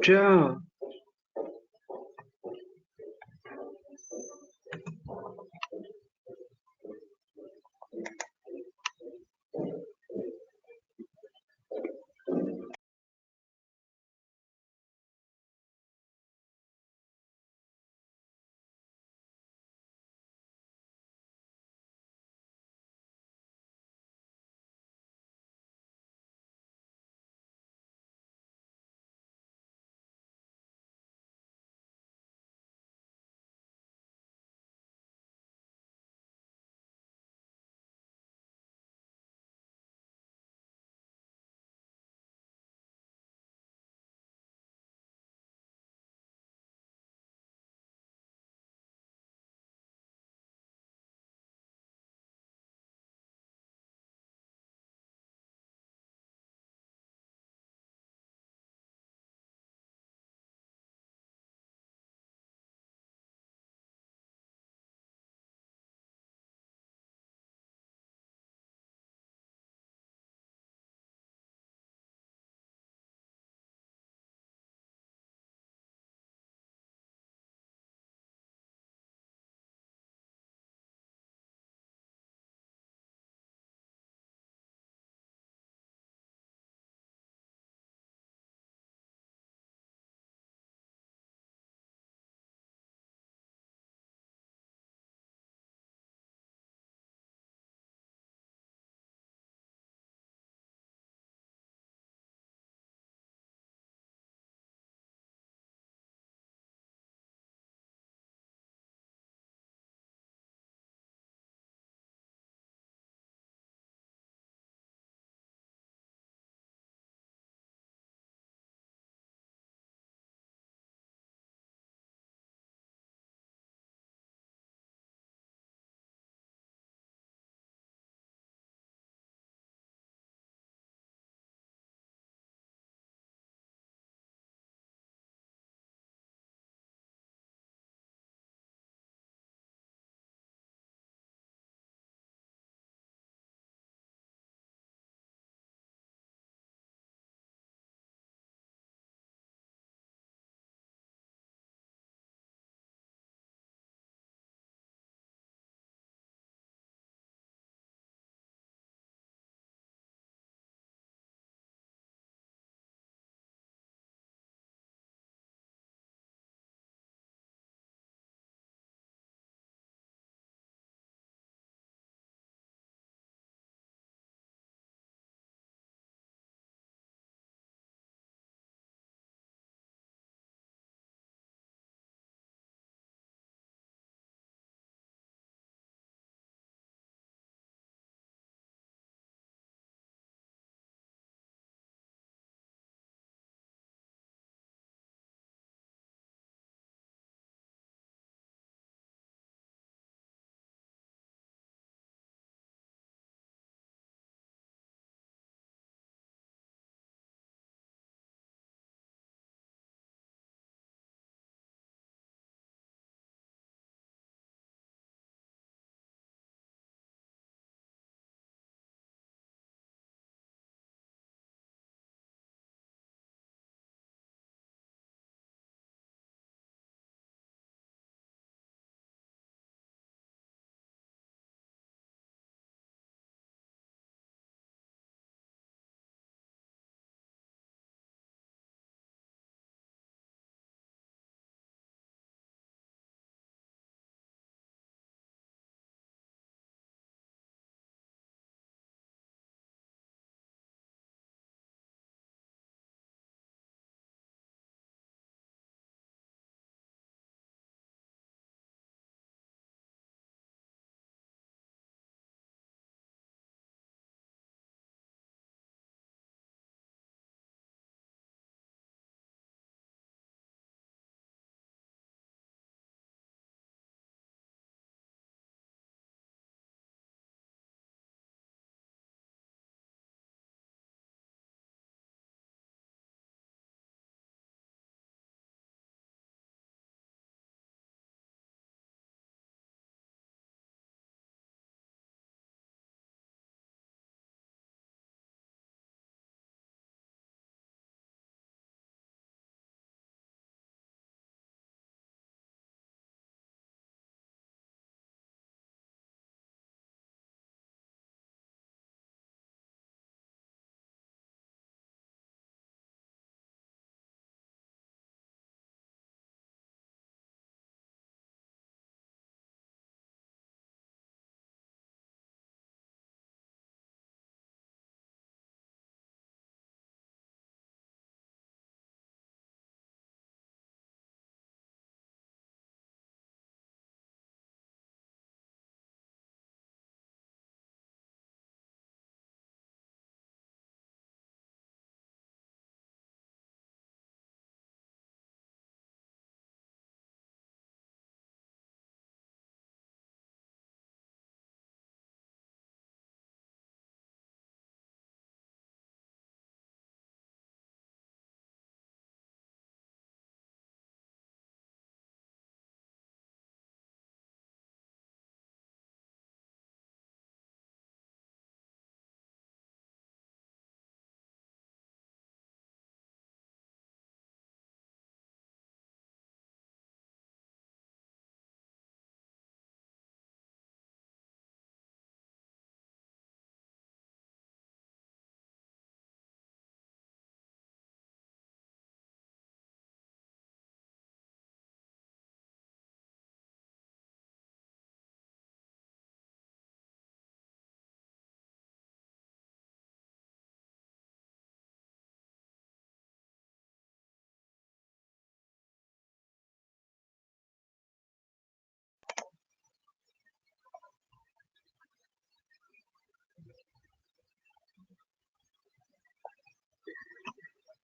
Tchau.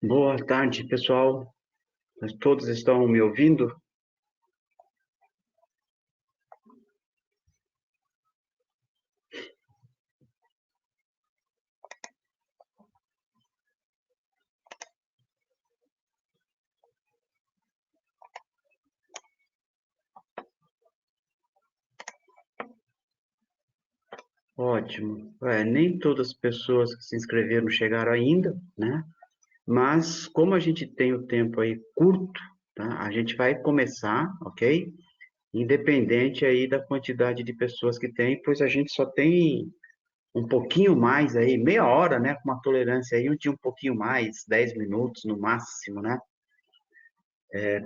Boa tarde, pessoal. Todos estão me ouvindo? Ótimo. Nem todas as pessoas que se inscreveram chegaram ainda, né? Mas como a gente tem o tempo aí curto, tá? A gente vai começar, ok? Independente aí da quantidade de pessoas que tem, pois a gente só tem um pouquinho mais aí, meia hora, né? Com uma tolerância aí de um pouquinho mais, 10 minutos no máximo, né?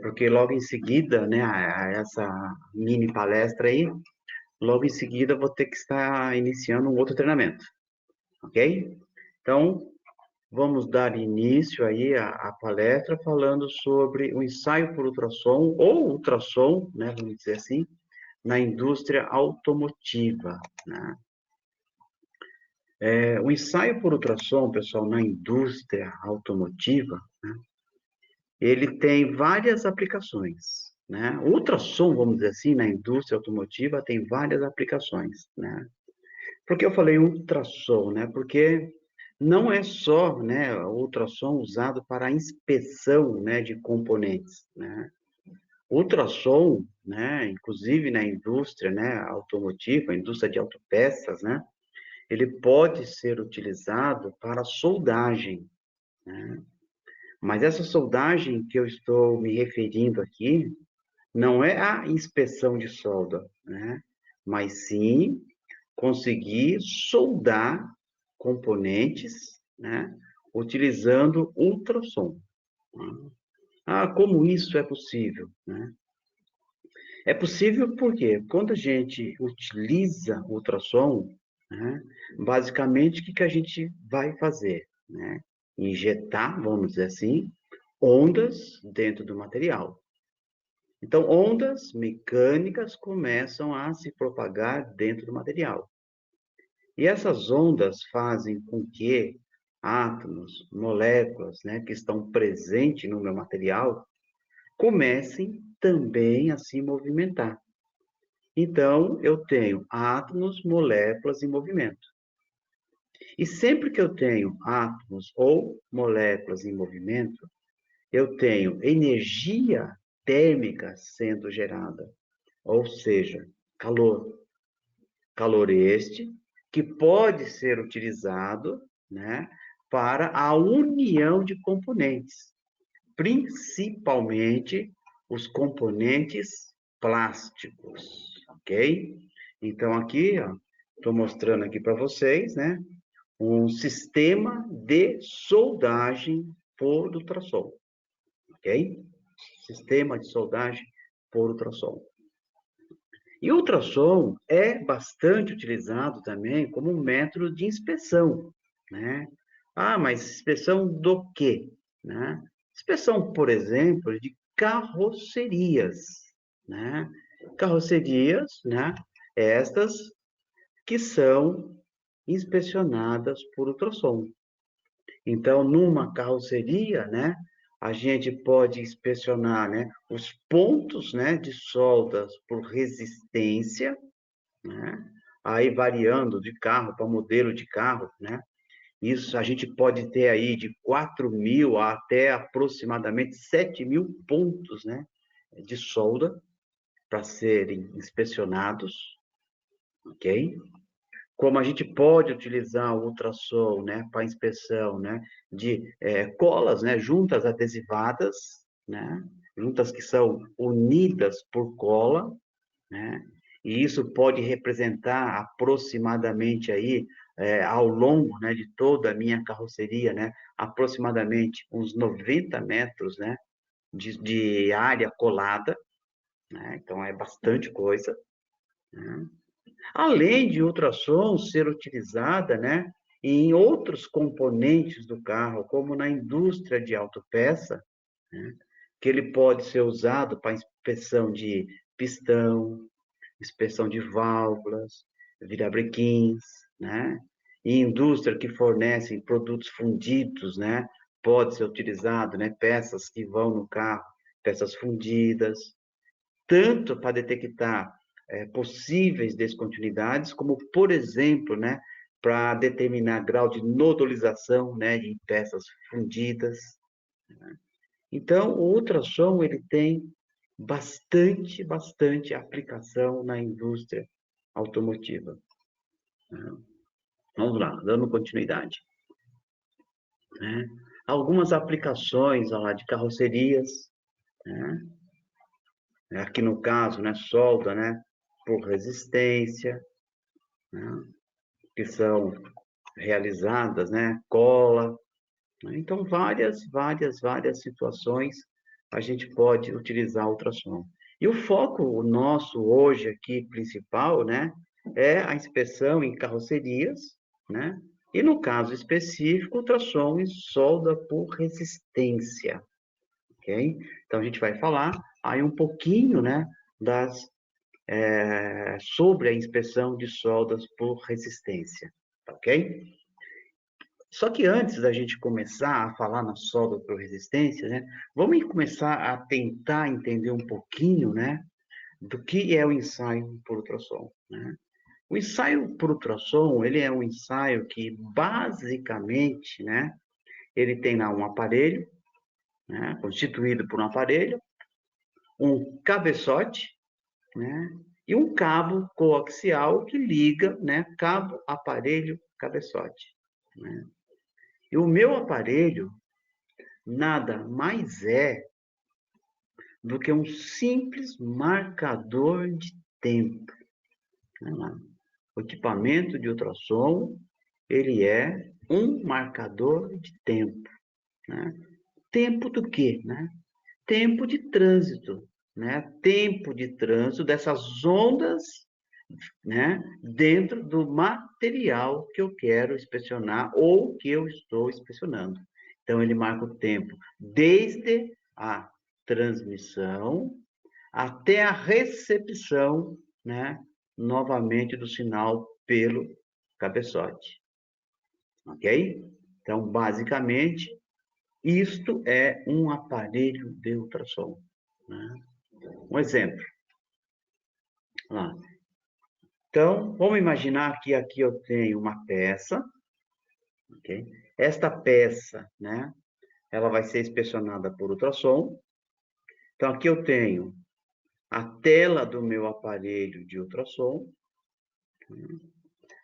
Porque logo em seguida, né, a essa mini palestra aí, logo em seguida vou ter que estar iniciando um outro treinamento, ok? Então, vamos dar início aí à palestra falando sobre o ensaio por ultrassom, ou ultrassom, né, vamos dizer assim, na indústria automotiva, né? O ensaio por ultrassom, pessoal, na indústria automotiva, ele tem várias aplicações, né? O ultrassom, vamos dizer assim, na indústria automotiva tem várias aplicações, né? Por que eu falei ultrassom, né? Porque não é só, né, o ultrassom usado para a inspeção, né, de componentes, né? Ultrassom, né, inclusive na indústria, né, automotiva, a indústria de autopeças, né, ele pode ser utilizado para soldagem, né? Mas essa soldagem que eu estou me referindo aqui não é a inspeção de solda, né? Mas sim conseguir soldar componentes, né, utilizando ultrassom. Ah, como isso é possível, né? É possível porque quando a gente utiliza ultrassom, né, basicamente o que que a gente vai fazer, né? Injetar, vamos dizer assim, ondas dentro do material. Então, ondas mecânicas começam a se propagar dentro do material. E essas ondas fazem com que átomos, moléculas, né, que estão presentes no meu material, comecem também a se movimentar. Então, eu tenho átomos, moléculas em movimento. E sempre que eu tenho átomos ou moléculas em movimento, eu tenho energia térmica sendo gerada, ou seja, calor. Calor este que pode ser utilizado, né, para a união de componentes, principalmente os componentes plásticos, ok? Então aqui, estou mostrando aqui para vocês, né, um sistema de soldagem por ultrassom, ok? Sistema de soldagem por ultrassom. E o ultrassom é bastante utilizado também como um método de inspeção, né? Ah, mas inspeção do quê? Né? Inspeção, por exemplo, de carrocerias, né? Carrocerias, né? Estas que são inspecionadas por ultrassom. Então, numa carroceria, né, a gente pode inspecionar, né, os pontos, né, de soldas por resistência, né, aí variando de carro para modelo de carro, né, isso a gente pode ter aí de 4.000 até aproximadamente 7.000 pontos, né, de solda para serem inspecionados, ok? Como a gente pode utilizar o ultrassom, né, para inspeção, né, de colas, né, juntas adesivadas, né, juntas que são unidas por cola, né, e isso pode representar aproximadamente aí, ao longo, né, de toda a minha carroceria, né, aproximadamente uns 90 metros, né, de área colada, né, então é bastante coisa, né? Além de ultrassom ser utilizada, né, em outros componentes do carro, como na indústria de autopeça, né, que ele pode ser usado para inspeção de pistão, inspeção de válvulas, virabrequins, né, e indústria que fornecem produtos fundidos, né, pode ser utilizado, né? Peças que vão no carro, peças fundidas, tanto para detectar possíveis descontinuidades, como, por exemplo, né, para determinar grau de nodolização, né, em peças fundidas. Então, o ultrassom, ele tem bastante aplicação na indústria automotiva. Vamos lá, dando continuidade. Né? Algumas aplicações lá, de carrocerias, né? Aqui no caso, né, solda, né, por resistência, né, que são realizadas, né, cola. Né? Então, várias situações a gente pode utilizar ultrassom. E o foco nosso hoje aqui, principal, né, é a inspeção em carrocerias, né, e no caso específico, ultrassom em solda por resistência, ok? Então, a gente vai falar aí um pouquinho, né, sobre a inspeção de soldas por resistência, ok? Só que antes da gente começar a falar na solda por resistência, né, vamos começar a tentar entender um pouquinho, né, do que é o ensaio por ultrassom, né? O ensaio por ultrassom, ele é um ensaio que basicamente, né, ele tem lá um aparelho, né, constituído por um aparelho, um cabeçote, né, e um cabo coaxial que liga, né, cabo, aparelho, cabeçote, né? E o meu aparelho nada mais é do que um simples marcador de tempo. O equipamento de ultrassom, ele é um marcador de tempo. Né? Tempo do quê? Né? Tempo de trânsito. Né? Tempo de trânsito dessas ondas, né, dentro do material que eu quero inspecionar ou que eu estou inspecionando. Então, ele marca o tempo desde a transmissão até a recepção, né, novamente do sinal pelo cabeçote. Ok? Então, basicamente, isto é um aparelho de ultrassom. Né? Um exemplo. Lá. Então, vamos imaginar que aqui eu tenho uma peça, ok? Esta peça, né, ela vai ser inspecionada por ultrassom. Então, aqui eu tenho a tela do meu aparelho de ultrassom.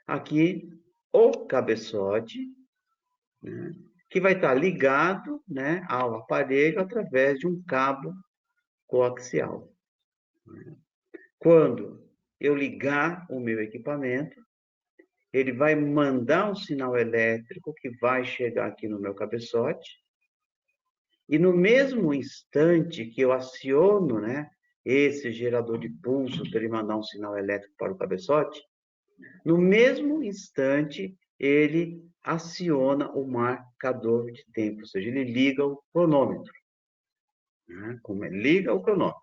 Aqui, o cabeçote, né, que vai estar ligado, né, ao aparelho através de um cabo coaxial. Quando eu ligar o meu equipamento, ele vai mandar um sinal elétrico que vai chegar aqui no meu cabeçote, e no mesmo instante que eu aciono, né, esse gerador de pulso para ele mandar um sinal elétrico para o cabeçote, no mesmo instante ele aciona o marcador de tempo, ou seja, ele liga o cronômetro. Né? Liga o cronômetro.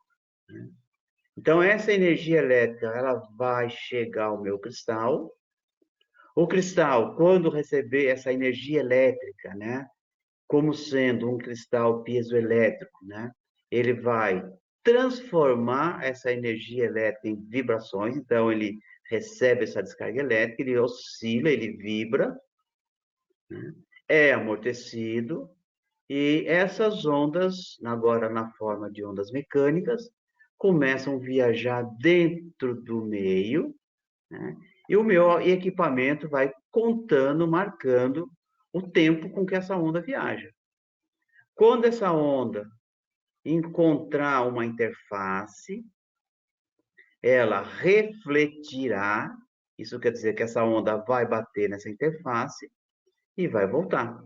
Né? Então, essa energia elétrica ela vai chegar ao meu cristal. O cristal, quando receber essa energia elétrica, né, como sendo um cristal piezoelétrico, né, ele vai transformar essa energia elétrica em vibrações. Então, ele recebe essa descarga elétrica, ele oscila, ele vibra, né, é amortecido, e essas ondas, agora na forma de ondas mecânicas, começam a viajar dentro do meio, né? E o meu equipamento vai contando, marcando o tempo com que essa onda viaja. Quando essa onda encontrar uma interface, ela refletirá, isso quer dizer que essa onda vai bater nessa interface e vai voltar.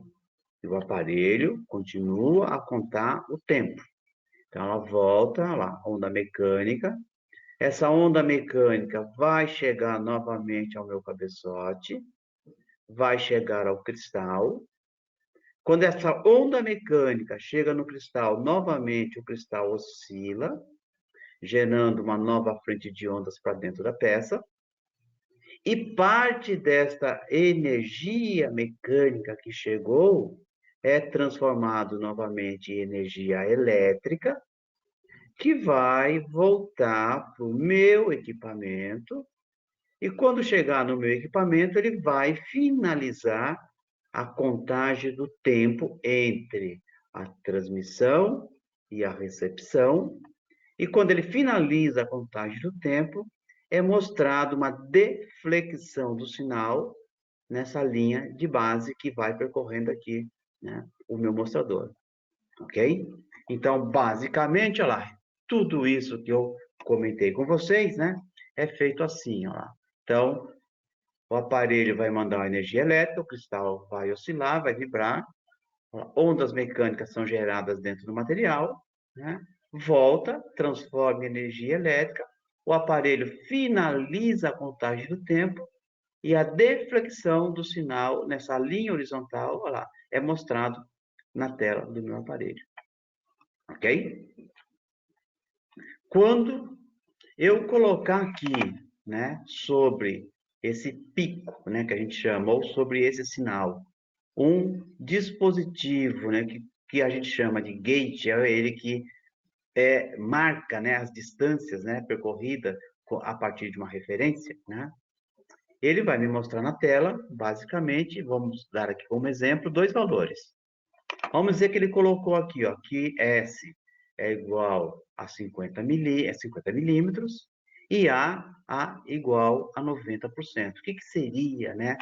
E o aparelho continua a contar o tempo. Então, ela volta lá, onda mecânica. Essa onda mecânica vai chegar novamente ao meu cabeçote, vai chegar ao cristal. Quando essa onda mecânica chega no cristal, novamente o cristal oscila, gerando uma nova frente de ondas para dentro da peça. E parte desta energia mecânica que chegou, é transformado novamente em energia elétrica, que vai voltar para o meu equipamento, e quando chegar no meu equipamento, ele vai finalizar a contagem do tempo entre a transmissão e a recepção, e quando ele finaliza a contagem do tempo, é mostrado uma deflexão do sinal nessa linha de base que vai percorrendo aqui, né, o meu mostrador, ok? Então, basicamente, olha lá, tudo isso que eu comentei com vocês, né, é feito assim, ó lá. Então, o aparelho vai mandar uma energia elétrica, o cristal vai oscilar, vai vibrar, ondas mecânicas são geradas dentro do material, né? Volta, transforma em energia elétrica, o aparelho finaliza a contagem do tempo e a deflexão do sinal nessa linha horizontal, olha lá, é mostrado na tela do meu aparelho. Ok? Quando eu colocar aqui, né, sobre esse pico, né, que a gente chama, ou sobre esse sinal, um dispositivo, né, que a gente chama de gate, é ele que marca, né, as distâncias, né, percorridas a partir de uma referência, né? Ele vai me mostrar na tela, basicamente, vamos dar aqui como exemplo, dois valores. Vamos dizer que ele colocou aqui, ó, que S é igual a 50 milímetros e A igual a 90%. O que seria, né,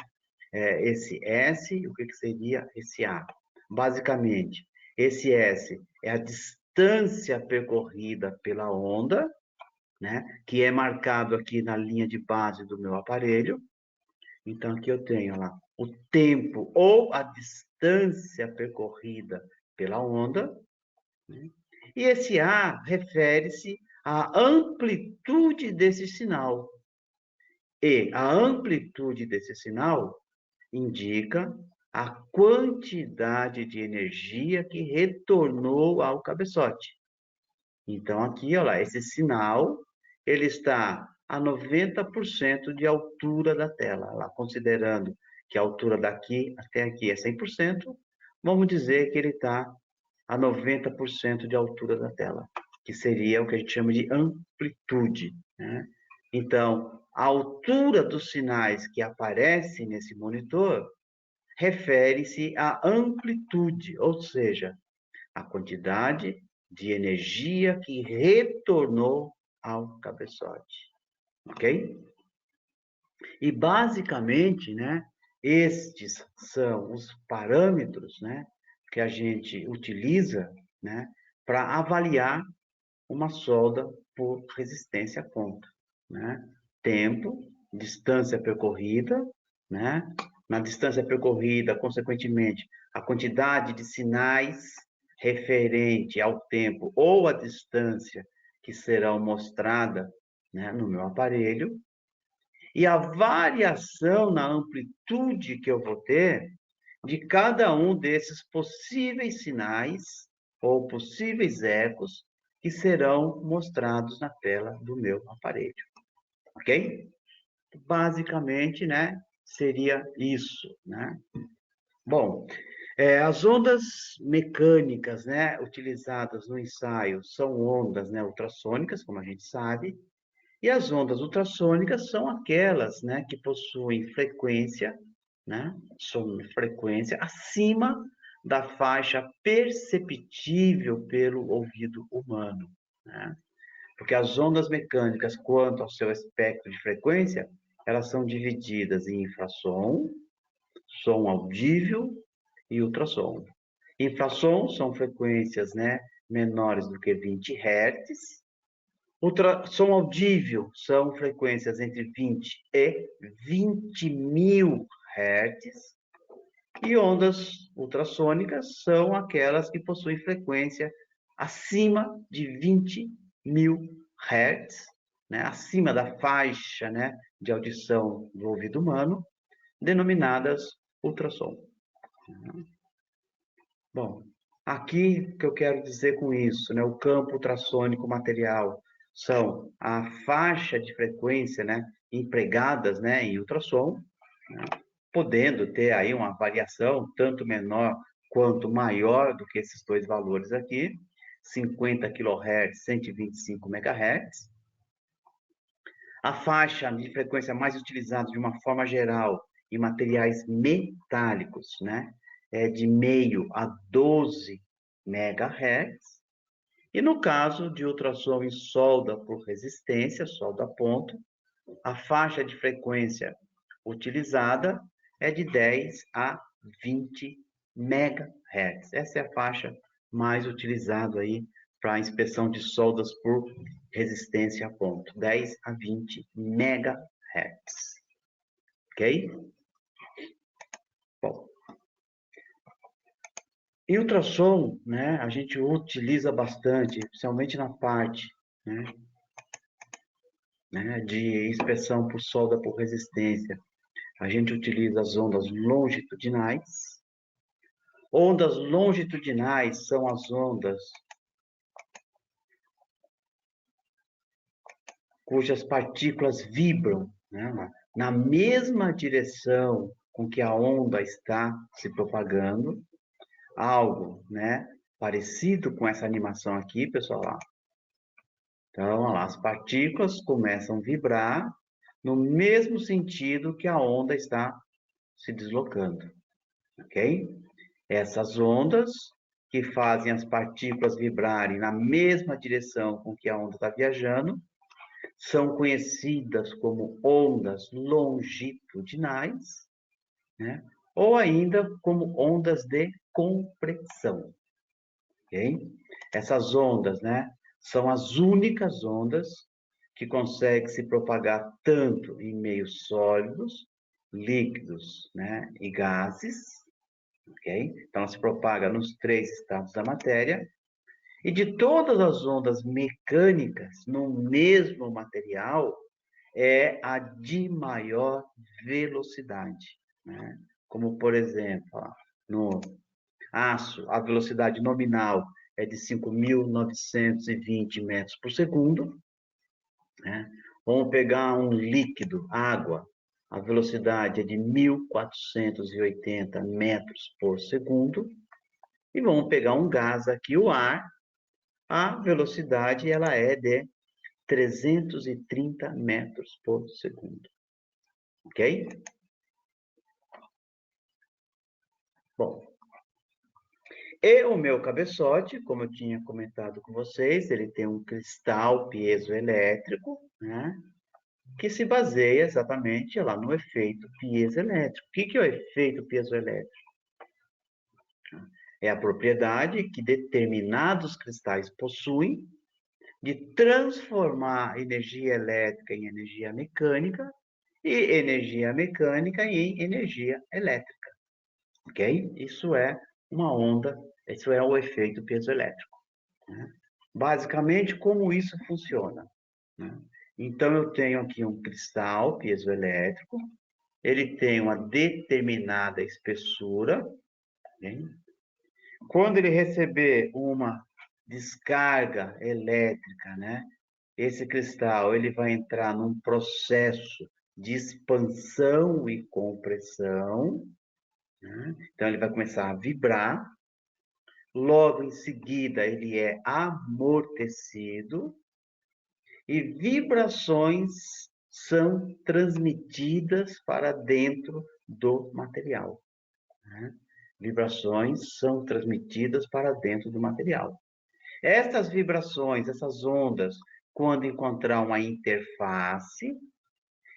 esse S e o que seria esse A? Basicamente, esse S é a distância percorrida pela onda, né, que é marcado aqui na linha de base do meu aparelho. Então, aqui eu tenho lá o tempo ou a distância percorrida pela onda, né? E esse A refere-se à amplitude desse sinal. E a amplitude desse sinal indica a quantidade de energia que retornou ao cabeçote. Então, aqui, olha lá, esse sinal, ele está a 90% de altura da tela. Lá, considerando que a altura daqui até aqui é 100%, vamos dizer que ele está a 90% de altura da tela, que seria o que a gente chama de amplitude, né? Então, a altura dos sinais que aparecem nesse monitor refere-se à amplitude, ou seja, a quantidade de energia que retornou ao cabeçote, ok? E basicamente, né, estes são os parâmetros, né, que a gente utiliza, né, para avaliar uma solda por resistência a ponta, né? Tempo, distância percorrida, né? Na distância percorrida, consequentemente, a quantidade de sinais referente ao tempo ou à distância que serão mostrada, né, no meu aparelho, e a variação na amplitude que eu vou ter de cada um desses possíveis sinais ou possíveis ecos que serão mostrados na tela do meu aparelho, ok? Basicamente, né, seria isso, né? Bom, as ondas mecânicas, né, utilizadas no ensaio são ondas, né, ultrassônicas, como a gente sabe, e as ondas ultrassônicas são aquelas, né, que possuem frequência, né, frequência acima da faixa perceptível pelo ouvido humano, né? Porque as ondas mecânicas, quanto ao seu espectro de frequência, elas são divididas em infrassom, som audível e ultrassom. Infrassom são frequências, né, menores do que 20 Hz. Ultrassom audível são frequências entre 20 e 20 mil Hz. E ondas ultrassônicas são aquelas que possuem frequência acima de 20 mil Hz, né, acima da faixa, né, de audição do ouvido humano, denominadas ultrassom. Bom, aqui o que eu quero dizer com isso, né, o campo ultrassônico material são a faixa de frequência, né, empregadas, né, em ultrassom, né, podendo ter aí uma variação tanto menor quanto maior do que esses dois valores aqui, 50 kHz, 125 MHz. A faixa de frequência mais utilizada de uma forma geral em materiais metálicos, né, é de meio a 12 MHz. E no caso de ultrassom em solda por resistência, solda a ponto, a faixa de frequência utilizada é de 10 a 20 MHz. Essa é a faixa mais utilizada aí para inspeção de soldas por resistência a ponto, 10 a 20 MHz. Ok? Bom, em ultrassom, né, a gente utiliza bastante, principalmente na parte, né, de inspeção por solda por resistência. A gente utiliza as ondas longitudinais. Ondas longitudinais são as ondas cujas partículas vibram, né, na mesma direção com que a onda está se propagando. Algo, né, parecido com essa animação aqui, pessoal. Lá. Então, lá, as partículas começam a vibrar no mesmo sentido que a onda está se deslocando, ok? Essas ondas que fazem as partículas vibrarem na mesma direção com que a onda está viajando são conhecidas como ondas longitudinais, né? Ou ainda como ondas de compressão, ok? Essas ondas, né, são as únicas ondas que conseguem se propagar tanto em meios sólidos, líquidos, né, e gases, ok? Então, ela se propaga nos três estados da matéria. E de todas as ondas mecânicas no mesmo material, é a de maior velocidade, né? Como, por exemplo, no aço, a velocidade nominal é de 5.920 metros por segundo, né? Vamos pegar um líquido, água, a velocidade é de 1.480 metros por segundo, e vamos pegar um gás aqui, o ar, a velocidade ela é de 330 metros por segundo. Ok? Bom, e o meu cabeçote, como eu tinha comentado com vocês, ele tem um cristal piezoelétrico, né? Que se baseia exatamente lá no efeito piezoelétrico. O que é o efeito piezoelétrico? É a propriedade que determinados cristais possuem de transformar energia elétrica em energia mecânica e energia mecânica em energia elétrica, ok? Isso é uma onda, isso é o efeito piezoelétrico. Né? Basicamente, como isso funciona? Né? Então, eu tenho aqui um cristal piezoelétrico, ele tem uma determinada espessura, né? Quando ele receber uma descarga elétrica, né? Esse cristal ele vai entrar num processo de expansão e compressão, né? Então ele vai começar a vibrar, logo em seguida ele é amortecido e vibrações são transmitidas para dentro do material, né? Vibrações são transmitidas para dentro do material. Essas vibrações, essas ondas, quando encontrar uma interface,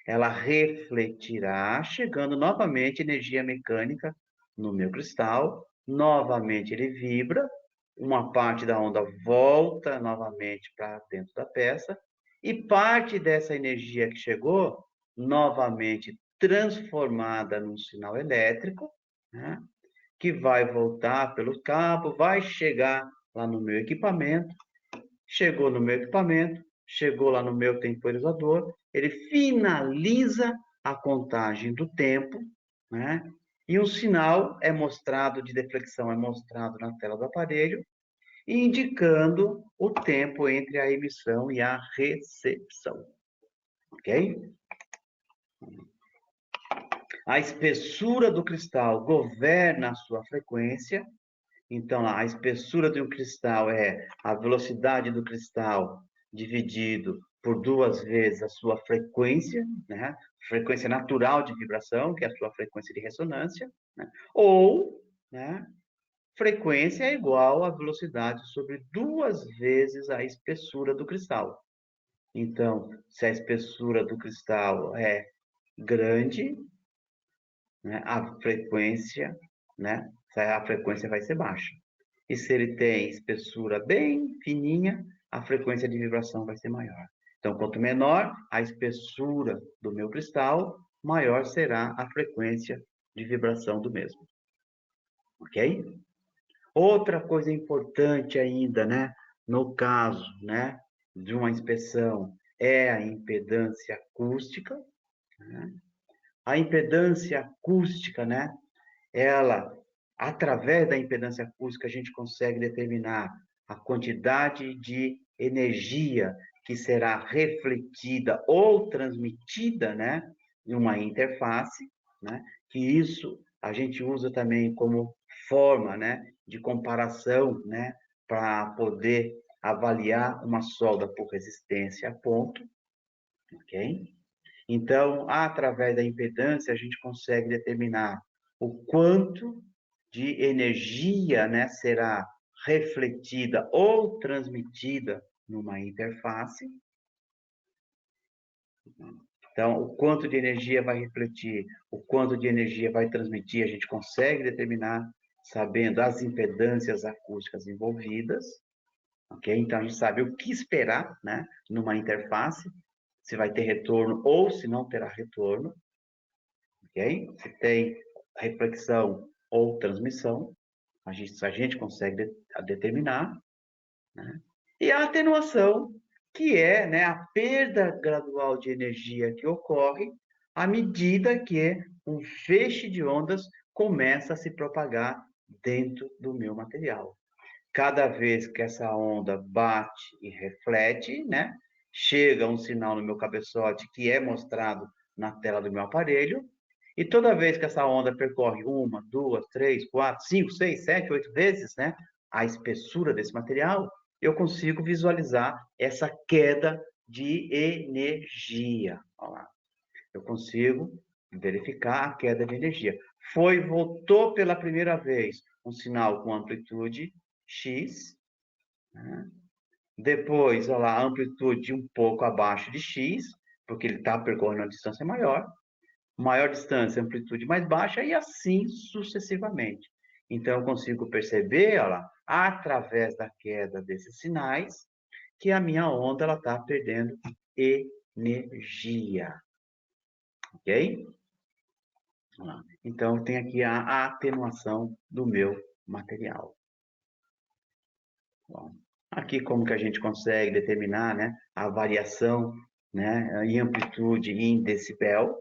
ela refletirá, chegando novamente energia mecânica no meu cristal, novamente ele vibra, uma parte da onda volta novamente para dentro da peça, e parte dessa energia que chegou, novamente transformada num sinal elétrico, né, que vai voltar pelo cabo, vai chegar lá no meu equipamento, chegou no meu equipamento, chegou lá no meu temporizador, ele finaliza a contagem do tempo, né? E um sinal é mostrado, de deflexão é mostrado na tela do aparelho, indicando o tempo entre a emissão e a recepção. Ok? A espessura do cristal governa a sua frequência, Então, a espessura de um cristal é a velocidade do cristal dividido por 2 vezes a sua frequência, né? Frequência natural de vibração, que é a sua frequência de ressonância, né? Ou, né? Frequência é igual à velocidade sobre 2 vezes a espessura do cristal. Então, se a espessura do cristal é grande, né, né, a frequência vai ser baixa. E se ele tem espessura bem fininha, a frequência de vibração vai ser maior. Então, quanto menor a espessura do meu cristal, maior será a frequência de vibração do mesmo. Ok? Outra coisa importante ainda, né, no caso, né, de uma inspeção, é a impedância acústica, né? A impedância acústica, né, ela, através da impedância acústica, a gente consegue determinar a quantidade de energia que será refletida ou transmitida, né, em uma interface, né, que isso a gente usa também como forma, né, de comparação, né, para poder avaliar uma solda por resistência a ponto, ok? Então, através da impedância, a gente consegue determinar o quanto de energia, né, será refletida ou transmitida numa interface. Então, o quanto de energia vai refletir, o quanto de energia vai transmitir, a gente consegue determinar sabendo as impedâncias acústicas envolvidas, ok? Então, a gente sabe o que esperar, né, numa interface, se vai ter retorno ou se não terá retorno. Ok? Se tem reflexão ou transmissão, a gente consegue determinar, né? E a atenuação, que é, né, a perda gradual de energia que ocorre à medida que um feixe de ondas começa a se propagar dentro do meu material. Cada vez que essa onda bate e reflete, né, chega um sinal no meu cabeçote que é mostrado na tela do meu aparelho, e toda vez que essa onda percorre 1, 2, 3, 4, 5, 6, 7, 8 vezes, né, a espessura desse material, eu consigo visualizar essa queda de energia. Olha lá. Eu consigo verificar a queda de energia. Voltou pela primeira vez um sinal com amplitude X, né? Depois, olha lá, a amplitude um pouco abaixo de X, porque ele está percorrendo uma distância maior distância, amplitude mais baixa, e assim sucessivamente. Então, eu consigo perceber, olha lá, através da queda desses sinais, que a minha onda está perdendo energia. Ok? Então, tem aqui a atenuação do meu material. Bom, aqui como que a gente consegue determinar, né, a variação, né, em amplitude e em decibel,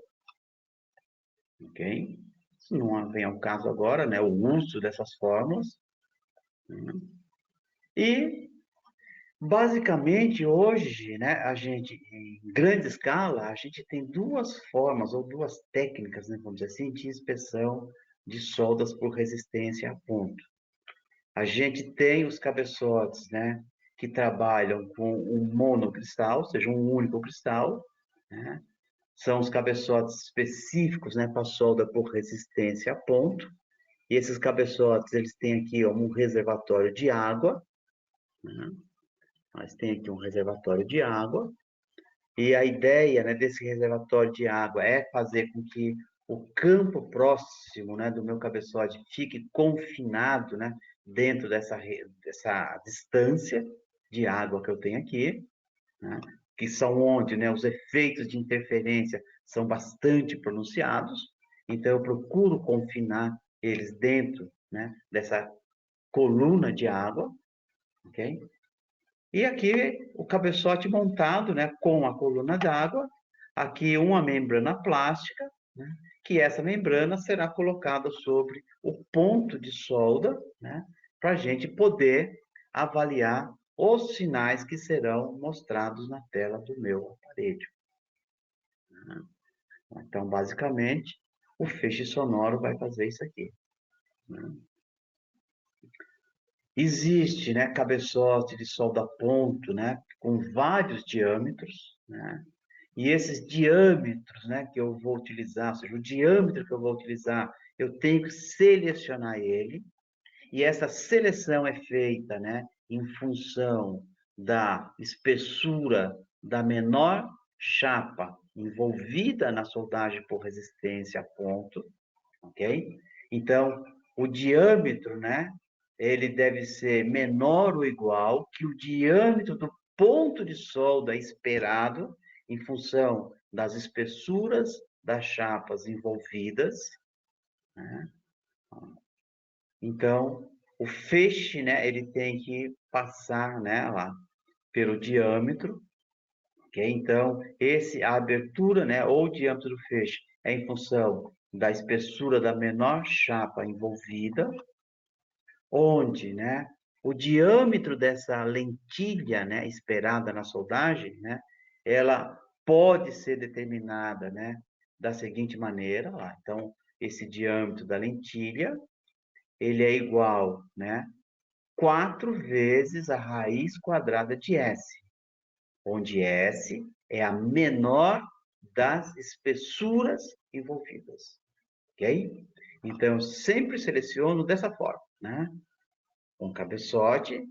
ok? Isso não vem ao caso agora, né, o uso dessas fórmulas. Né? E, basicamente, hoje, né, a gente, em grande escala, a gente tem 2 formas, ou 2 técnicas, né, vamos dizer assim, de inspeção de soldas por resistência a ponto. A gente tem os cabeçotes, né, que trabalham com um monocristal, ou seja, um único cristal, né? São os cabeçotes específicos, né, para solda por resistência a ponto. E esses cabeçotes, eles têm aqui ó, um reservatório de água, né? Mas tem aqui um reservatório de água. E a ideia, né, desse reservatório de água é fazer com que o campo próximo, né, do meu cabeçote fique confinado, né, dentro dessa distância de água que eu tenho aqui, né, que são onde, né, os efeitos de interferência são bastante pronunciados. Então, eu procuro confinar eles dentro, né, dessa coluna de água, ok? E aqui o cabeçote montado, né, com a coluna d'água, aqui uma membrana plástica, né, que essa membrana será colocada sobre o ponto de solda, né, para a gente poder avaliar os sinais que serão mostrados na tela do meu aparelho. Então, basicamente, o feixe sonoro vai fazer isso aqui. Né? Existe, né, cabeçote de solda ponto, né, com vários diâmetros, né, e esses diâmetros, né, que eu vou utilizar, ou seja, o diâmetro que eu vou utilizar, eu tenho que selecionar ele, e essa seleção é feita, né, em função da espessura da menor chapa envolvida na soldagem por resistência a ponto, ok? Então, o diâmetro, né, ele deve ser menor ou igual que o diâmetro do ponto de solda esperado em função das espessuras das chapas envolvidas, né? Então, o feixe, né, ele tem que passar, né, lá pelo diâmetro, ok? Então, a abertura, né, ou o diâmetro do feixe é em função da espessura da menor chapa envolvida, onde, né, o diâmetro dessa lentilha, né, esperada na soldagem, né, ela pode ser determinada, né, da seguinte maneira, lá. Então, esse diâmetro da lentilha, ele é igual, né, 4 vezes a raiz quadrada de S, onde S é a menor das espessuras envolvidas, ok? Então, eu sempre seleciono dessa forma, né? Um cabeçote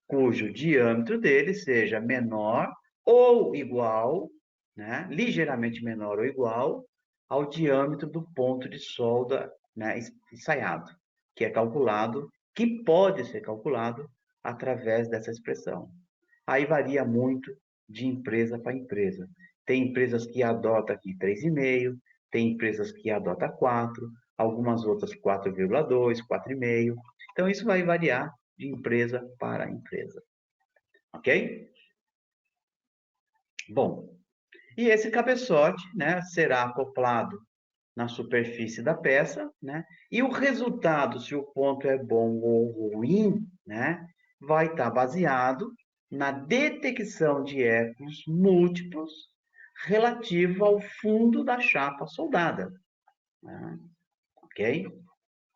cujo diâmetro dele seja menor ou igual, né? Ligeiramente menor ou igual ao diâmetro do ponto de solda, né, ensaiado, que é calculado, que pode ser calculado através dessa expressão. Aí varia muito de empresa para empresa. Tem empresas que adotam aqui 3,5, tem empresas que adotam 4, algumas outras 4,2, 4,5. Então, isso vai variar de empresa para empresa. Ok? Bom, e esse cabeçote, né, será acoplado na superfície da peça, né? E o resultado, se o ponto é bom ou ruim, né, vai estar baseado na detecção de ecos múltiplos relativo ao fundo da chapa soldada, né? Ok?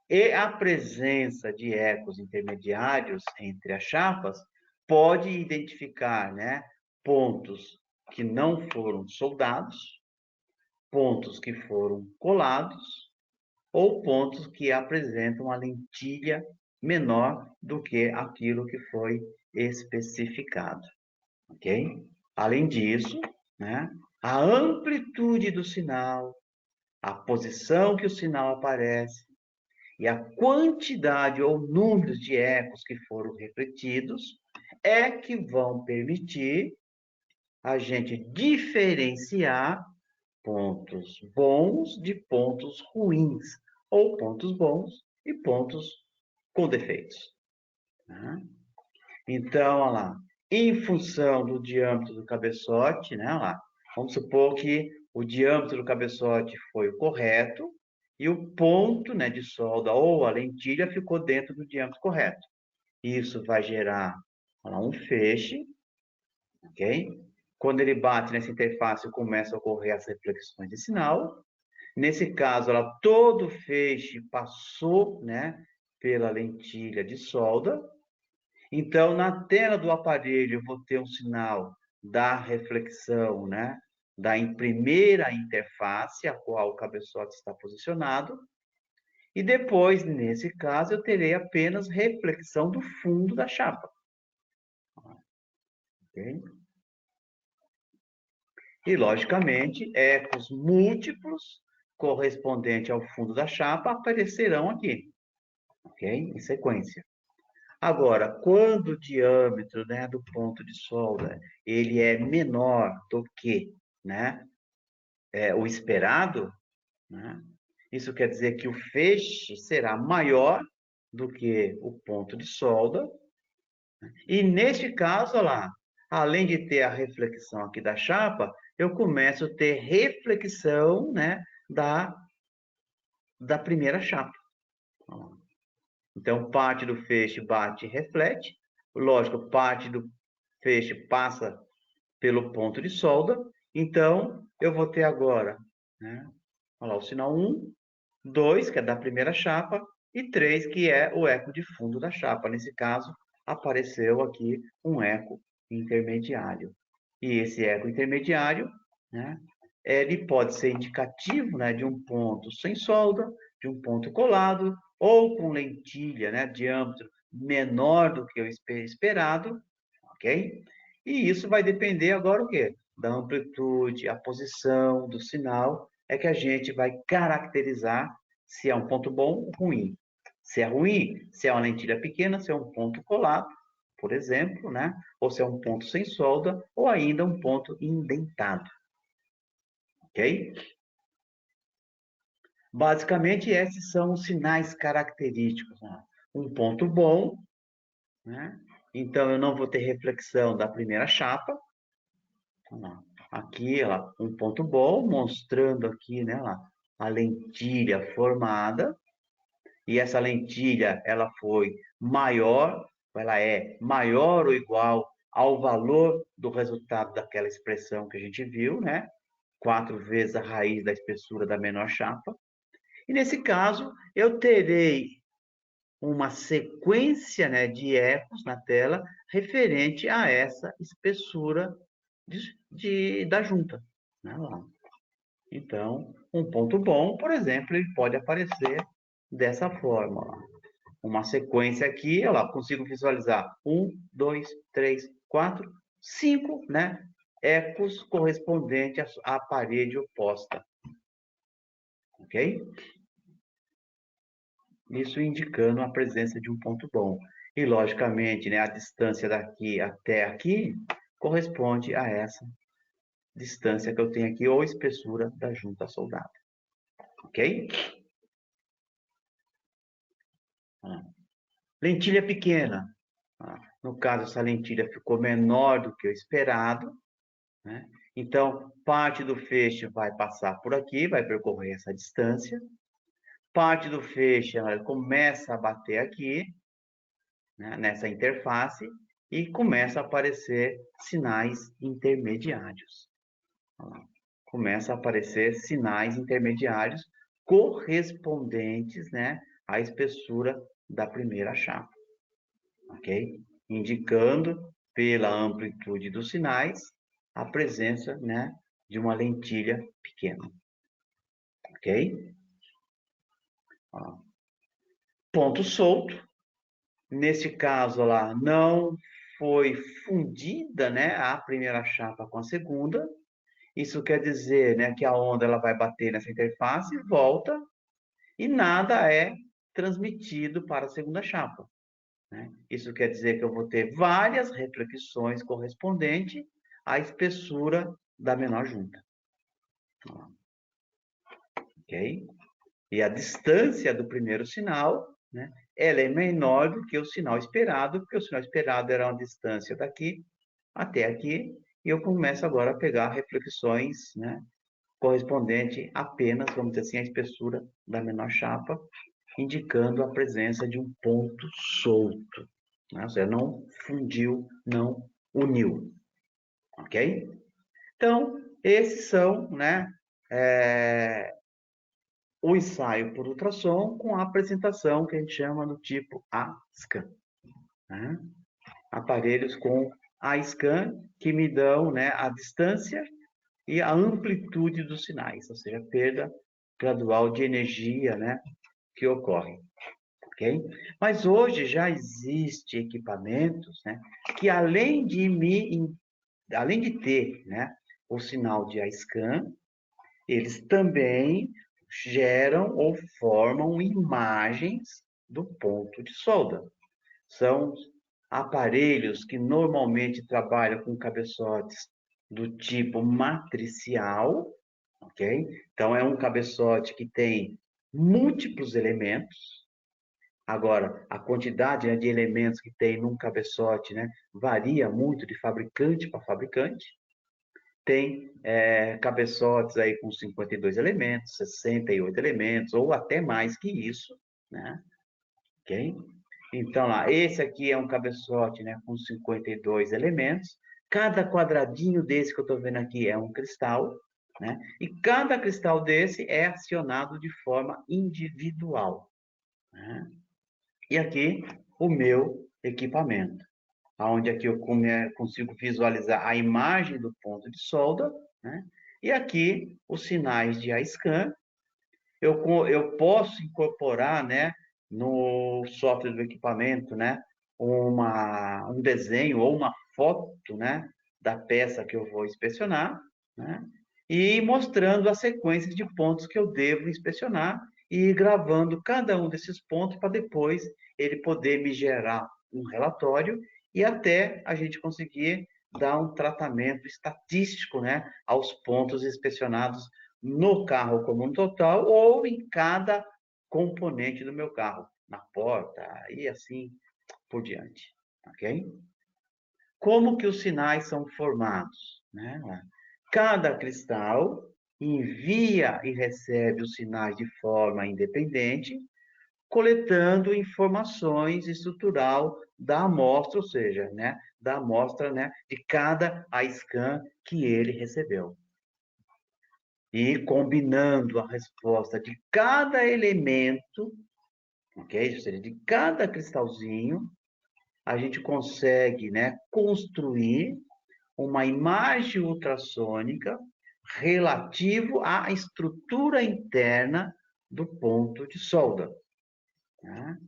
E a presença de ecos intermediários entre as chapas pode identificar, né, pontos que não foram soldados, pontos que foram colados ou pontos que apresentam a lentilha menor do que aquilo que foi especificado, ok? Além disso, né, a amplitude do sinal, a posição que o sinal aparece e a quantidade ou números de ecos que foram refletidos é que vão permitir a gente diferenciar pontos bons de pontos ruins, ou pontos bons e pontos com defeitos, né? Então, olha lá, em função do diâmetro do cabeçote, né, olha lá, vamos supor que o diâmetro do cabeçote foi o correto e o ponto, né, de solda ou a lentilha ficou dentro do diâmetro correto. Isso vai gerar, olha lá, um feixe, ok? Quando ele bate nessa interface, começam a ocorrer as reflexões de sinal. Nesse caso, ela, todo o feixe passou, né, pela lentilha de solda. Então, na tela do aparelho, eu vou ter um sinal da reflexão, né, da primeira interface, a qual o cabeçote está posicionado. E depois, nesse caso, eu terei apenas reflexão do fundo da chapa. Okay? E, logicamente, ecos múltiplos correspondentes ao fundo da chapa aparecerão aqui, ok? Em sequência. Agora, quando o diâmetro, né, do ponto de solda ele é menor do que, né, o esperado, né, isso quer dizer que o feixe será maior do que o ponto de solda. E neste caso, lá, além de ter a reflexão aqui da chapa, eu começo a ter reflexão, né, da primeira chapa. Então, parte do feixe bate e reflete. Lógico, parte do feixe passa pelo ponto de solda. Então, eu vou ter agora, né, olha lá, o sinal 1, 2, que é da primeira chapa, e 3, que é o eco de fundo da chapa. Nesse caso, apareceu aqui um eco intermediário. E esse eco intermediário, né, ele pode ser indicativo, né, de um ponto sem solda, de um ponto colado, ou com lentilha, né, diâmetro menor do que o esperado, ok? E isso vai depender agora o quê? Da amplitude, a posição do sinal, é que a gente vai caracterizar se é um ponto bom ou ruim. Se é ruim, se é uma lentilha pequena, se é um ponto colado, por exemplo, né? Ou se é um ponto sem solda, ou ainda um ponto indentado. Ok? Basicamente, esses são os sinais característicos, né? Um ponto bom, né? Então, eu não vou ter reflexão da primeira chapa. Aqui, ó, um ponto bom, mostrando aqui, né, ó, a lentilha formada. E essa lentilha, ela foi maior, ela é maior ou igual ao valor do resultado daquela expressão que a gente viu, né? 4 vezes a raiz da espessura da menor chapa. E nesse caso, eu terei uma sequência, né, de ecos na tela referente a essa espessura da junta. Né? Então, um ponto bom, por exemplo, ele pode aparecer dessa forma. Uma sequência aqui, olha lá, consigo visualizar 1, 2, 3, 4, 5, né? Ecos correspondentes à parede oposta. Ok? Isso indicando a presença de um ponto bom. E, logicamente, né, a distância daqui até aqui corresponde a essa distância que eu tenho aqui, ou espessura da junta soldada. Ok? Lentilha pequena. No caso, essa lentilha ficou menor do que o esperado, né? Então, parte do feixe vai passar por aqui, vai percorrer essa distância. Parte do feixe ela começa a bater aqui, né, nessa interface, e começa a aparecer sinais intermediários. Começa a aparecer sinais intermediários correspondentes, né, à espessura da primeira chapa. Ok? Indicando, pela amplitude dos sinais, a presença, né, de uma lentilha pequena. Ok? Ó. Ponto solto. Nesse caso lá, não foi fundida, né, a primeira chapa com a segunda. Isso quer dizer, né, que a onda ela vai bater nessa interface, volta, e nada é transmitido para a segunda chapa. Né? Isso quer dizer que eu vou ter várias reflexões correspondentes à espessura da menor junta. Ok? E a distância do primeiro sinal, né, ela é menor do que o sinal esperado, porque o sinal esperado era uma distância daqui até aqui, e eu começo agora a pegar reflexões, né, correspondente apenas, vamos dizer assim, à espessura da menor chapa, indicando a presença de um ponto solto. Né? Ou seja, não fundiu, não uniu. Ok? Então, esses são, né, o ensaio por ultrassom com a apresentação que a gente chama do tipo A-scan. Né? Aparelhos com A-scan que me dão, né, a distância e a amplitude dos sinais, ou seja, a perda gradual de energia, né, que ocorre. Okay? Mas hoje já existe equipamentos, né, que além de ter, né, o sinal de A-scan, eles também geram ou formam imagens do ponto de solda. São aparelhos que normalmente trabalham com cabeçotes do tipo matricial, ok? Então, é um cabeçote que tem múltiplos elementos. Agora, a quantidade, né, de elementos que tem num cabeçote, né, varia muito de fabricante para fabricante. Tem cabeçotes aí com 52 elementos, 68 elementos, ou até mais que isso, né? Ok? Então, lá, esse aqui é um cabeçote, né, com 52 elementos. Cada quadradinho desse que eu estou vendo aqui é um cristal, né? E cada cristal desse é acionado de forma individual. né? E aqui o meu equipamento, onde aqui eu consigo visualizar a imagem do ponto de solda, né? E aqui os sinais de iScan. Eu posso incorporar, né, no software do equipamento, né, um desenho ou uma foto, né, da peça que eu vou inspecionar, né, e mostrando a sequência de pontos que eu devo inspecionar e gravando cada um desses pontos para depois ele poder me gerar um relatório e até a gente conseguir dar um tratamento estatístico, né, aos pontos inspecionados no carro como um total ou em cada componente do meu carro, na porta e assim por diante, ok? Como que os sinais são formados, né? Cada cristal envia e recebe os sinais de forma independente, coletando informações estrutural da amostra, ou seja, né, da amostra, né, de cada scan que ele recebeu. E combinando a resposta de cada elemento, ok? Ou seja, de cada cristalzinho, a gente consegue, né, construir uma imagem ultrassônica relativo à estrutura interna do ponto de solda. Né?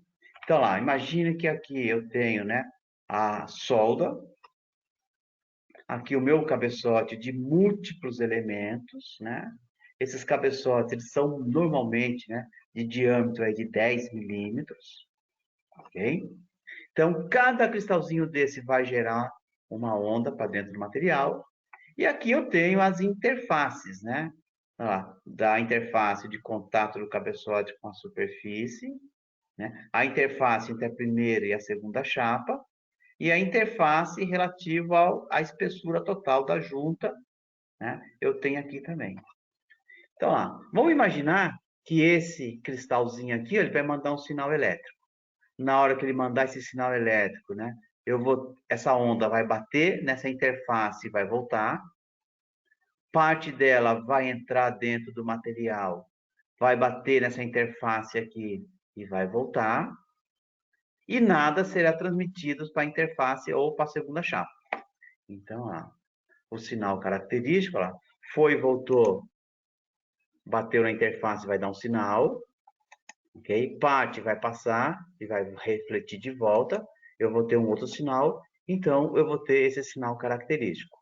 Então, lá, imagine que aqui eu tenho, né, a solda, aqui o meu cabeçote de múltiplos elementos, né? Esses cabeçotes eles são normalmente, né, de diâmetro aí de 10 milímetros, ok? Então, cada cristalzinho desse vai gerar uma onda para dentro do material. E aqui eu tenho as interfaces, né? Da interface de contato do cabeçote com a superfície, né? A interface entre a primeira e a segunda chapa, e a interface relativa à espessura total da junta, né? Eu tenho aqui também. Então, lá, vamos imaginar que esse cristalzinho aqui, ele vai mandar um sinal elétrico. Na hora que ele mandar esse sinal elétrico, né? Essa onda vai bater nessa interface e vai voltar. Parte dela vai entrar dentro do material, vai bater nessa interface aqui e vai voltar. E nada será transmitido para a interface ou para a segunda chapa. Então, ó, o sinal característico, ó, foi, voltou, bateu na interface, vai dar um sinal, ok? Parte vai passar e vai refletir de volta, eu vou ter um outro sinal, então eu vou ter esse sinal característico,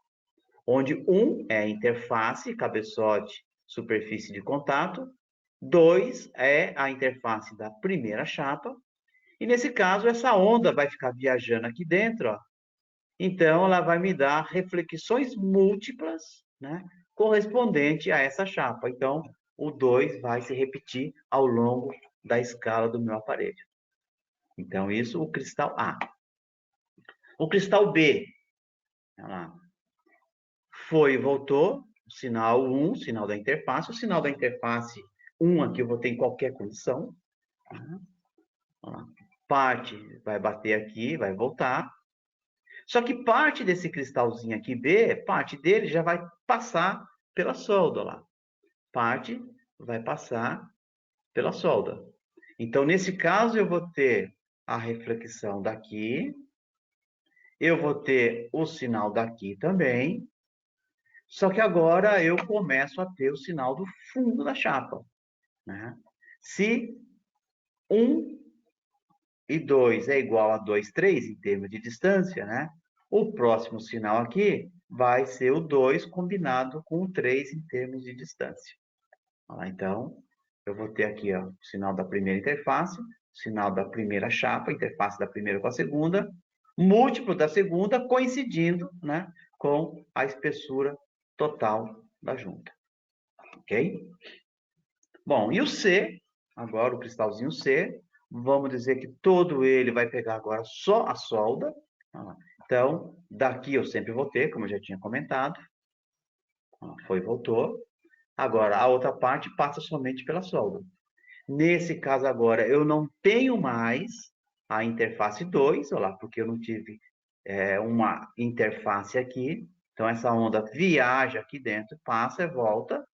onde um é a interface, cabeçote, superfície de contato, 2 é a interface da primeira chapa, e nesse caso essa onda vai ficar viajando aqui dentro, ó, então ela vai me dar reflexões múltiplas, né, correspondente a essa chapa. Então, o 2 vai se repetir ao longo da escala do meu aparelho. Então, isso o cristal A. O cristal B, lá, foi e voltou, sinal 1, sinal da interface. O sinal da interface 1 aqui eu vou ter em qualquer condição. Parte vai bater aqui, vai voltar. Só que parte desse cristalzinho aqui B, parte dele já vai passar pela solda lá. Parte vai passar pela solda. Então, nesse caso, eu vou ter a reflexão daqui, eu vou ter o sinal daqui também, só que agora eu começo a ter o sinal do fundo da chapa. Né? Se 1 e 2 é igual a 2, 3 em termos de distância, né? O próximo sinal aqui vai ser o 2 combinado com o 3 em termos de distância. Então, eu vou ter aqui ó, o sinal da primeira interface, sinal da primeira chapa, interface da primeira com a segunda, múltiplo da segunda, coincidindo, né, com a espessura total da junta. Ok? Bom, e o C, agora o cristalzinho C, vamos dizer que todo ele vai pegar agora só a solda. Então, daqui eu sempre vou ter, como eu já tinha comentado. Foi, voltou. Agora, a outra parte passa somente pela solda. Nesse caso agora, eu não tenho mais a interface 2, olha lá, porque eu não tive uma interface aqui. Então, essa onda viaja aqui dentro, passa e volta.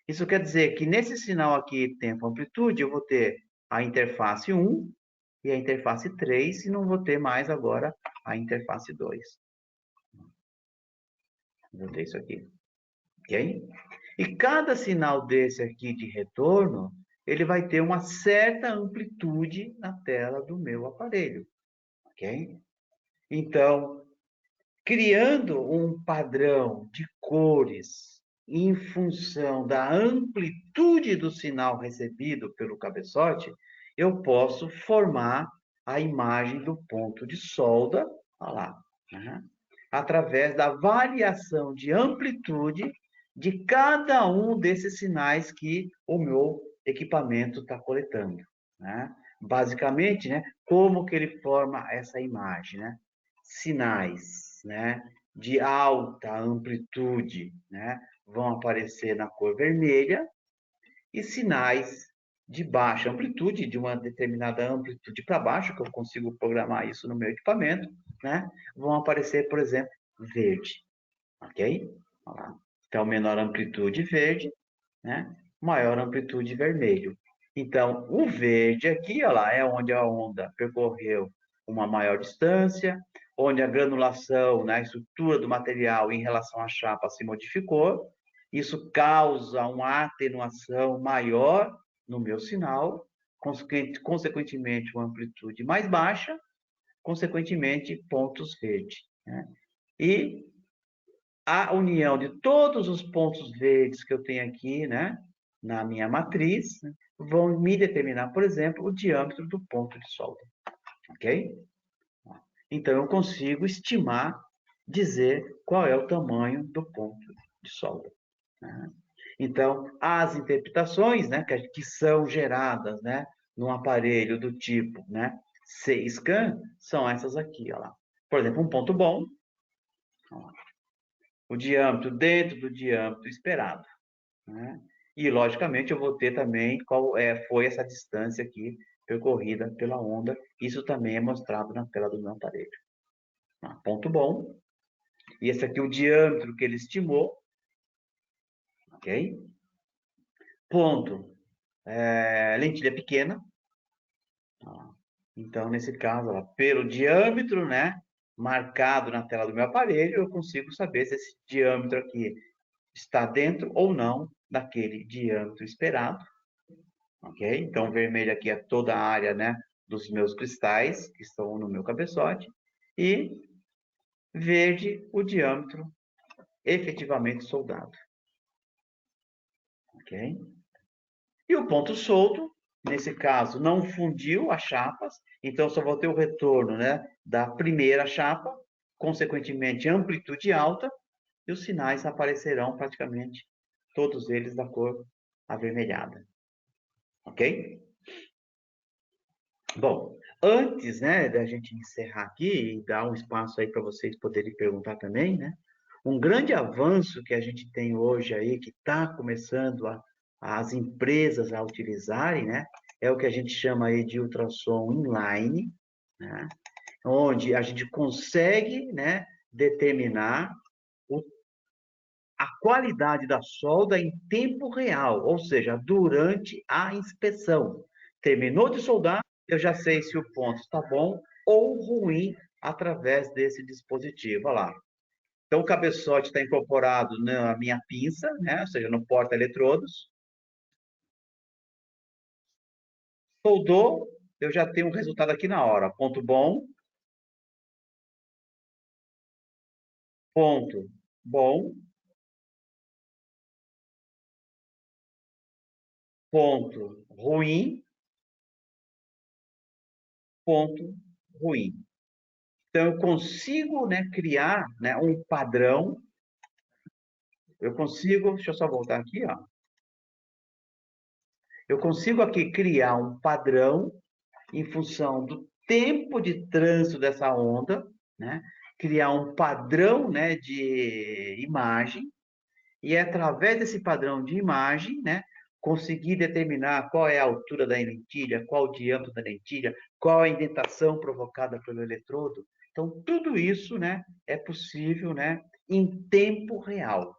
Isso quer dizer que nesse sinal aqui, tempo amplitude, eu vou ter a interface 1 e a interface 3, e não vou ter mais agora a interface 2. Vou ter isso aqui, ok? E cada sinal desse aqui de retorno, ele vai ter uma certa amplitude na tela do meu aparelho, ok? Então, criando um padrão de cores em função da amplitude do sinal recebido pelo cabeçote, eu posso formar a imagem do ponto de solda, olha lá, né? Através da variação de amplitude de cada um desses sinais que o meu equipamento está coletando, né? Basicamente, né, como que ele forma essa imagem, né? Sinais, né, de alta amplitude, né, vão aparecer na cor vermelha, e sinais de baixa amplitude, de uma determinada amplitude para baixo, que eu consigo programar isso no meu equipamento, né, vão aparecer, por exemplo, verde, ok? Olha lá. Então, menor amplitude verde, né, maior amplitude vermelho. Então, o verde aqui, olha lá, é onde a onda percorreu uma maior distância, onde a granulação, né, a estrutura do material em relação à chapa se modificou. Isso causa uma atenuação maior no meu sinal, consequentemente, uma amplitude mais baixa, consequentemente, pontos verdes, né? E a união de todos os pontos verdes que eu tenho aqui, né, na minha matriz, né, vão me determinar, por exemplo, o diâmetro do ponto de solda, ok? Então, eu consigo estimar, dizer qual é o tamanho do ponto de solda, né? Então, as interpretações, né, que são geradas, né, num aparelho do tipo, né, C-scan, são essas aqui, ó lá. Por exemplo, um ponto bom, o diâmetro dentro do diâmetro esperado, né? E, logicamente, eu vou ter também qual foi essa distância aqui percorrida pela onda. Isso também é mostrado na tela do meu aparelho. Ponto bom. E esse aqui é o diâmetro que ele estimou. Ok? Ponto. Lentilha pequena. Então, nesse caso, ó, pelo diâmetro, né, marcado na tela do meu aparelho, eu consigo saber se esse diâmetro aqui está dentro ou não daquele diâmetro esperado. Ok? Então, vermelho aqui é toda a área, né, dos meus cristais que estão no meu cabeçote, e verde o diâmetro efetivamente soldado. Ok? E o ponto solto, nesse caso, não fundiu as chapas, então só vou ter o retorno, né, da primeira chapa, consequentemente amplitude alta, e os sinais aparecerão praticamente todos eles da cor avermelhada. Ok? Bom, antes, né, da gente encerrar aqui e dar um espaço aí para vocês poderem perguntar também, né? Um grande avanço que a gente tem hoje aí, que está começando as empresas a utilizarem, né? É o que a gente chama aí de ultrassom inline, né? Onde a gente consegue, né, determinar a qualidade da solda em tempo real, ou seja, durante a inspeção. Terminou de soldar, eu já sei se o ponto está bom ou ruim através desse dispositivo. Olha lá. Então, o cabeçote está incorporado na minha pinça, né? Ou seja, no porta-eletrodos. Soldou, eu já tenho um resultado aqui na hora. Ponto bom, ponto bom, ponto ruim, ponto ruim. Então, eu consigo, né, criar, né, um padrão. Eu consigo, deixa eu só voltar aqui, ó. Eu consigo aqui criar um padrão em função do tempo de trânsito dessa onda, né? Criar um padrão, né, de imagem, e através desse padrão de imagem, né, conseguir determinar qual é a altura da lentilha, qual o diâmetro da lentilha, qual a indentação provocada pelo eletrodo. Então, tudo isso, né, é possível, né, em tempo real.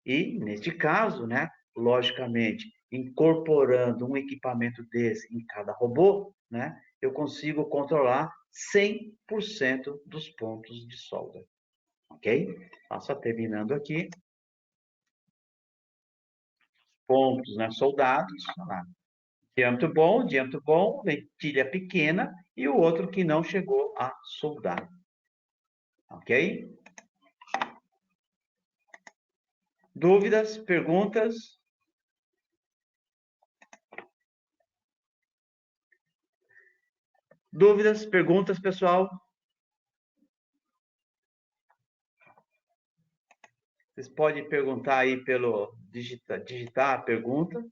E, neste caso, né, logicamente, incorporando um equipamento desse em cada robô, né, eu consigo controlar 100% dos pontos de solda. Ok? Só terminando aqui. Pontos, né, soldados. Lá. Diâmetro bom, lentilha pequena e o outro que não chegou a soldar. Ok? Dúvidas, perguntas? Dúvidas, perguntas, pessoal? Vocês podem perguntar aí pelo digitar a pergunta.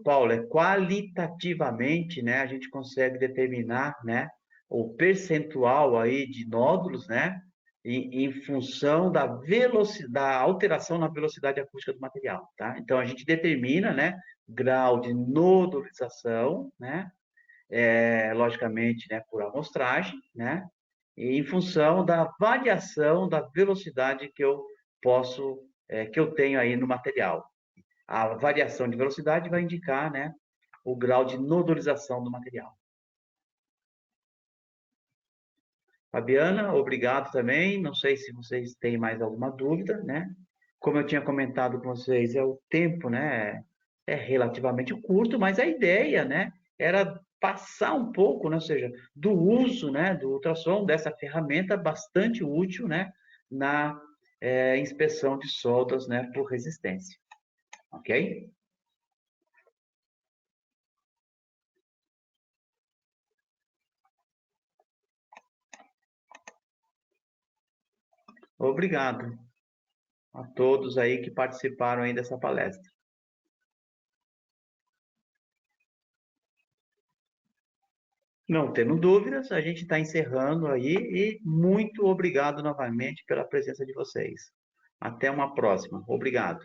Paulo, qualitativamente, né, a gente consegue determinar, né, o percentual aí de nódulos, né, em função da velocidade, da alteração na velocidade acústica do material, tá? Então a gente determina, né, grau de nodularização, né, logicamente, né, por amostragem, né, e em função da variação da velocidade que eu posso, que eu tenho aí no material. A variação de velocidade vai indicar, né, o grau de nodularização do material. Fabiana, obrigado também. Não sei se vocês têm mais alguma dúvida, né? Como eu tinha comentado com vocês, o tempo, né, é relativamente curto, mas a ideia, né, era passar um pouco, né, ou seja, do uso, né, do ultrassom, dessa ferramenta bastante útil, né, na inspeção de soldas, né, por resistência. Ok? Obrigado a todos aí que participaram aí dessa palestra. Não tendo dúvidas, a gente está encerrando aí e muito obrigado novamente pela presença de vocês. Até uma próxima. Obrigado.